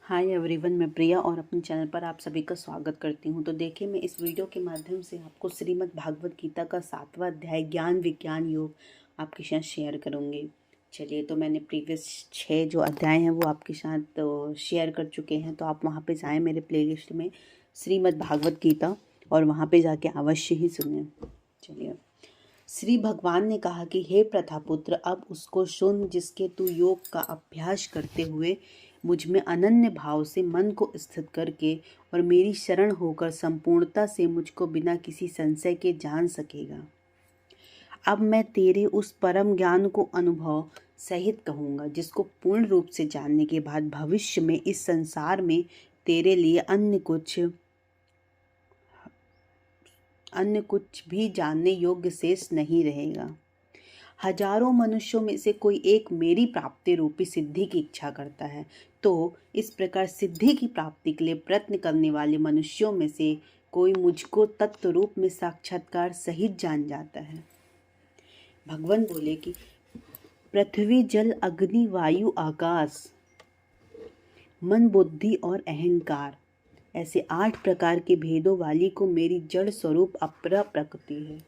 Hi everyone, मैं प्रिया और अपने चैनल पर आप सभी का स्वागत करती हूं। तो देखिए, मैं इस वीडियो के माध्यम से आपको श्रीमद् भागवत गीता का 7वां अध्याय ज्ञान विज्ञान योग आपके साथ शेयर करूंगी। चलिए, तो मैंने प्रीवियस 6 जो अध्याय हैं वो आपके साथ शेयर कर चुके हैं। तो आप वहां पे जाएं मेरे प्लेलिस्ट में श्रीमद् भागवत गीता और वहाँ पर जाके अवश्य ही सुनें। चलिए, श्री भगवान ने कहा कि हे प्रथापुत्र, अब उसको सुन जिसके तू योग का अभ्यास करते हुए मुझ में अनन्य भाव से मन को स्थित करके और मेरी शरण होकर संपूर्णता से मुझको बिना किसी संशय के जान सकेगा। अब मैं तेरे उस परम ज्ञान को अनुभव सहित कहूँगा जिसको पूर्ण रूप से जानने के बाद भविष्य में इस संसार में तेरे लिए अन्य कुछ भी जानने योग्य शेष नहीं रहेगा। हजारों मनुष्यों में से कोई एक मेरी प्राप्ति रूपी सिद्धि की इच्छा करता है, तो इस प्रकार सिद्धि की प्राप्ति के लिए प्रयत्न करने वाले मनुष्यों में से कोई मुझको तत्व रूप में साक्षात्कार सहित जान जाता है। भगवान बोले कि पृथ्वी, जल, अग्नि, वायु, आकाश, मन, बुद्धि और अहंकार, ऐसे 8 प्रकार के भेदों वाली को मेरी जड़ स्वरूप अपरा प्रकृति है।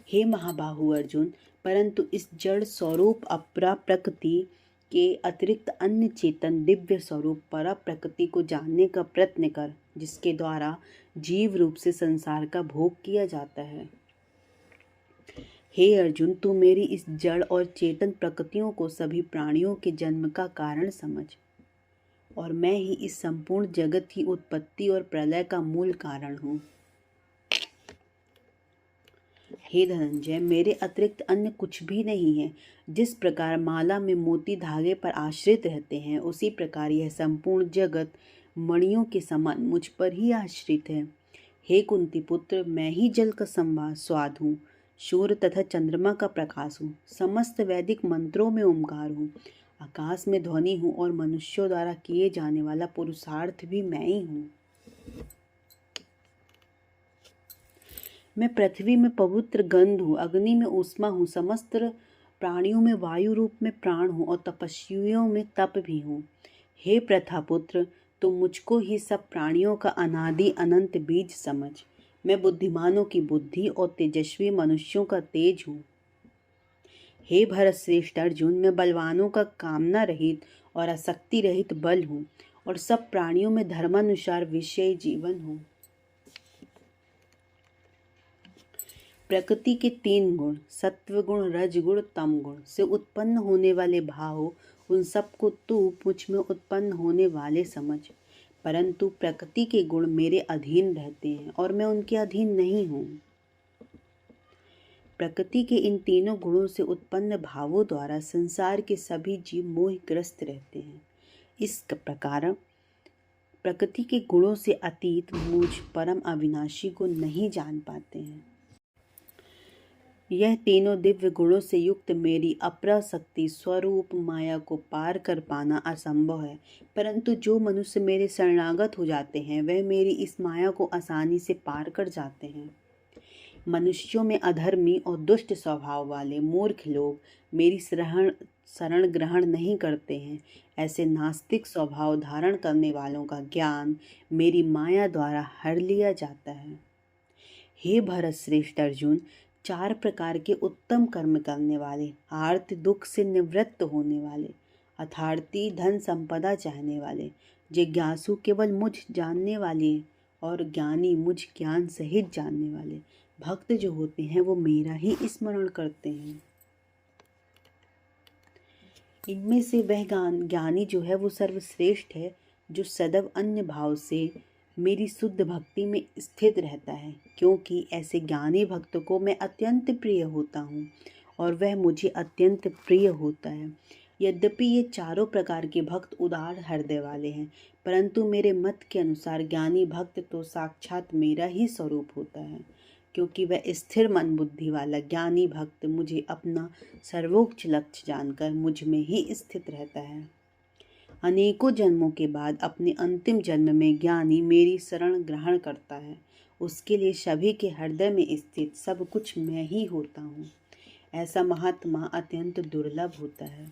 हे महाबाहु अर्जुन, परंतु इस जड़ स्वरूप अपरा प्रकृति के अतिरिक्त अन्य चेतन दिव्य स्वरूप परा प्रकृति को जानने का प्रयत्न कर, जिसके द्वारा जीव रूप से संसार का भोग किया जाता है। हे अर्जुन, तू मेरी इस जड़ और चेतन प्रकृतियों को सभी प्राणियों के जन्म का कारण समझ, और मैं ही इस संपूर्ण जगत की उत्पत्ति और प्रलय का मूल कारण हूँ। हे धनंजय, मेरे अतिरिक्त अन्य कुछ भी नहीं है। जिस प्रकार माला में मोती धागे पर आश्रित रहते हैं, उसी प्रकार यह संपूर्ण जगत मणियों के समान मुझ पर ही आश्रित है। हे कुंती पुत्र, मैं ही जल का स्वाद हूँ, सूर्य तथा चंद्रमा का प्रकाश हूँ, समस्त वैदिक मंत्रों में ओंकार हूँ, आकाश में ध्वनि हूँ और मनुष्यों द्वारा किए जाने वाला पुरुषार्थ भी मैं ही हूँ। मैं पृथ्वी में पवित्र गंध हूँ, अग्नि में ऊष्मा हूँ, समस्त प्राणियों में वायु रूप में प्राण हूँ और तपस्वियों में तप भी हूँ। हे प्रथापुत्र, तुम मुझको ही सब प्राणियों का अनादि अनंत बीज समझ। मैं बुद्धिमानों की बुद्धि और तेजस्वी मनुष्यों का तेज हूँ। हे भरत श्रेष्ठ अर्जुन, मैं बलवानों का कामना रहित और आसक्ति रहित बल हूँ और सब प्राणियों में धर्मानुसार विषय जीवन हूँ। प्रकृति के 3 गुण, सत्व गुण, रज गुण, तम गुण से उत्पन्न होने वाले भाव, उन सबको तू मुझ में उत्पन्न होने वाले समझ। परंतु प्रकृति के गुण मेरे अधीन रहते हैं और मैं उनके अधीन नहीं हूँ। प्रकृति के इन तीनों गुणों से उत्पन्न भावों द्वारा संसार के सभी जीव मोहग्रस्त रहते हैं। इस प्रकार प्रकृति के गुणों से अतीत मुझ परम अविनाशी को नहीं जान पाते हैं। यह तीनों दिव्य गुणों से युक्त मेरी अपराशक्ति स्वरूप माया को पार कर पाना असंभव है। परंतु जो मनुष्य मेरे शरणागत हो जाते हैं, वह मेरी इस माया को आसानी से पार कर जाते हैं। मनुष्यों में अधर्मी और दुष्ट स्वभाव वाले मूर्ख लोग मेरी शरण ग्रहण नहीं करते हैं। ऐसे नास्तिक स्वभाव धारण करने वालों का ज्ञान मेरी माया द्वारा हर लिया जाता है। हे भरत श्रेष्ठ अर्जुन, 4 प्रकार के उत्तम कर्म करने वाले, आर्त दुख से निवृत्त होने वाले, अर्थार्थी धन संपदा चाहने वाले, जिज्ञासु केवल मुझ जानने वाले और ज्ञानी मुझ ज्ञान सहित जानने वाले, भक्त जो होते हैं वो मेरा ही स्मरण करते हैं। इनमें से वह ज्ञानी जो है वो सर्वश्रेष्ठ है, जो सदैव अन्य भाव से मेरी शुद्ध भक्ति में स्थित रहता है, क्योंकि ऐसे ज्ञानी भक्त को मैं अत्यंत प्रिय होता हूँ और वह मुझे अत्यंत प्रिय होता है। यद्यपि ये चारों प्रकार के भक्त उदार हृदय वाले हैं, परंतु मेरे मत के अनुसार ज्ञानी भक्त तो साक्षात मेरा ही स्वरूप होता है, क्योंकि वह स्थिर मन बुद्धि वाला ज्ञानी भक्त मुझे अपना सर्वोच्च लक्ष्य जानकर मुझ में ही स्थित रहता है। अनेकों जन्मों के बाद अपने अंतिम जन्म में ज्ञानी मेरी शरण ग्रहण करता है। उसके लिए सभी के हृदय में स्थित सब कुछ मैं ही होता हूँ। ऐसा महात्मा अत्यंत दुर्लभ होता है।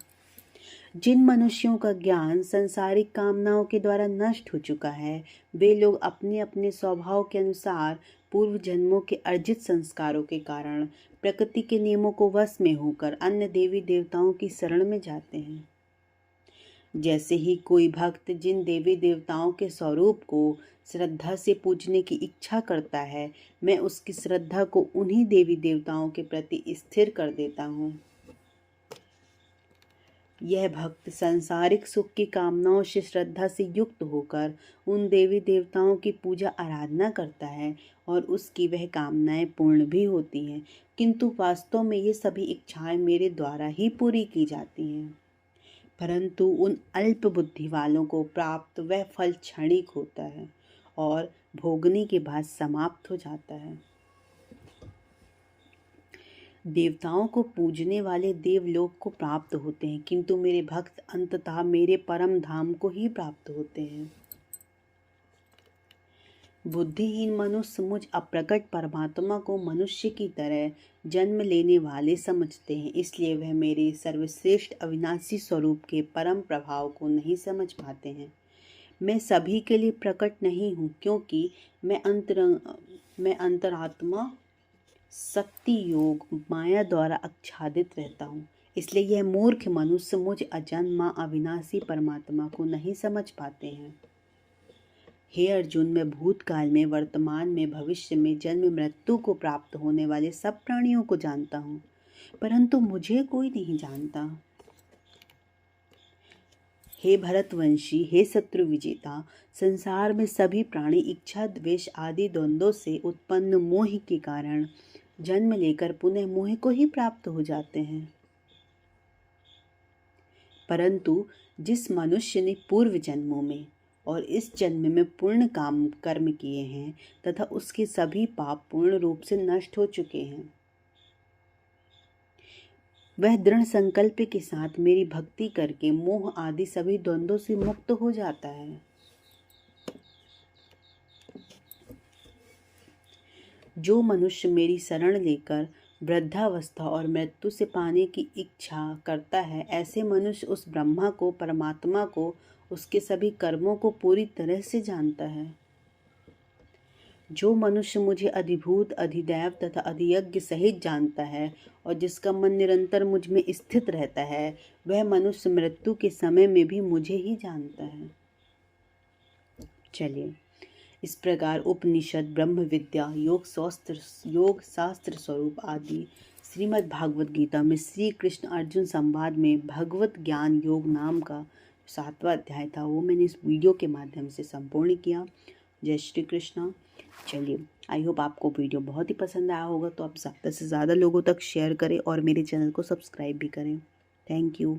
जिन मनुष्यों का ज्ञान सांसारिक कामनाओं के द्वारा नष्ट हो चुका है, वे लोग अपने अपने स्वभाव के अनुसार पूर्व जन्मों के अर्जित संस्कारों के कारण प्रकृति के नियमों को वश में होकर अन्य देवी देवताओं की शरण में जाते हैं। जैसे ही कोई भक्त जिन देवी देवताओं के स्वरूप को श्रद्धा से पूजने की इच्छा करता है, मैं उसकी श्रद्धा को उन्हीं देवी देवताओं के प्रति स्थिर कर देता हूँ। यह भक्त सांसारिक सुख की कामनाओं से श्रद्धा से युक्त होकर उन देवी देवताओं की पूजा आराधना करता है और उसकी वह कामनाएं पूर्ण भी होती हैं, किंतु वास्तव में ये सभी इच्छाएं मेरे द्वारा ही पूरी की जाती हैं। परंतु उन अल्प बुद्धि वालों को प्राप्त वह फल क्षणिक होता है और भोगने के बाद समाप्त हो जाता है। देवताओं को पूजने वाले देवलोक को प्राप्त होते हैं, किंतु मेरे भक्त अंततः मेरे परम धाम को ही प्राप्त होते हैं। बुद्धिहीन मनुष्य मुझ अप्रकट परमात्मा को मनुष्य की तरह जन्म लेने वाले समझते हैं, इसलिए वह मेरे सर्वश्रेष्ठ अविनाशी स्वरूप के परम प्रभाव को नहीं समझ पाते हैं। मैं सभी के लिए प्रकट नहीं हूँ, क्योंकि मैं अंतरात्मा शक्ति योग माया द्वारा आच्छादित रहता हूँ। इसलिए यह मूर्ख मनुष्य मुझ अजन्मा अविनाशी परमात्मा को नहीं समझ पाते हैं। हे अर्जुन, मैं भूतकाल में, वर्तमान में, भविष्य में जन्म मृत्यु को प्राप्त होने वाले सब प्राणियों को जानता हूँ, परंतु मुझे कोई नहीं जानता। हे भरतवंशी, हे शत्रु विजेता, संसार में सभी प्राणी इच्छा द्वेष आदि द्वंद्वों से उत्पन्न मोह के कारण जन्म लेकर पुनः मोह को ही प्राप्त हो जाते हैं। परंतु जिस मनुष्य ने पूर्व जन्मों में और इस जन्म में पूर्ण कर्म किए हैं तथा उसके सभी पाप पूर्ण रूप से नष्ट हो चुके हैं, वह दृढ़ संकल्प के साथ मेरी भक्ति करके मोह आदि सभी द्वंद्वों से मुक्त हो जाता है। जो मनुष्य मेरी शरण लेकर वृद्धावस्था और मृत्यु से पाने की इच्छा करता है, ऐसे मनुष्य उस ब्रह्मा को, परमात्मा को, उसके सभी कर्मों को पूरी तरह से जानता है। जो मनुष्य मुझे अधिभूत, अधिदैव तथा अधियज्ञ सहित जानता है और जिसका मन निरंतर मुझ में स्थित रहता है, वह मनुष्य मृत्यु के समय में भी मुझे ही जानता है। चलिए, इस प्रकार उपनिषद, ब्रह्म विद्या, योग शास्त्र स्वरूप आदि श्रीमद् भागवत गीता में श्री कृष्ण अर्जुन संवाद में भगवत ज्ञान योग नाम का 7वां अध्याय था, वो मैंने इस वीडियो के माध्यम से संपूर्ण किया। जय श्री कृष्ण। चलिए, आई होप आपको वीडियो बहुत ही पसंद आया होगा, तो आप ज़्यादा से ज़्यादा लोगों तक शेयर करें और मेरे चैनल को सब्सक्राइब भी करें। Thank you.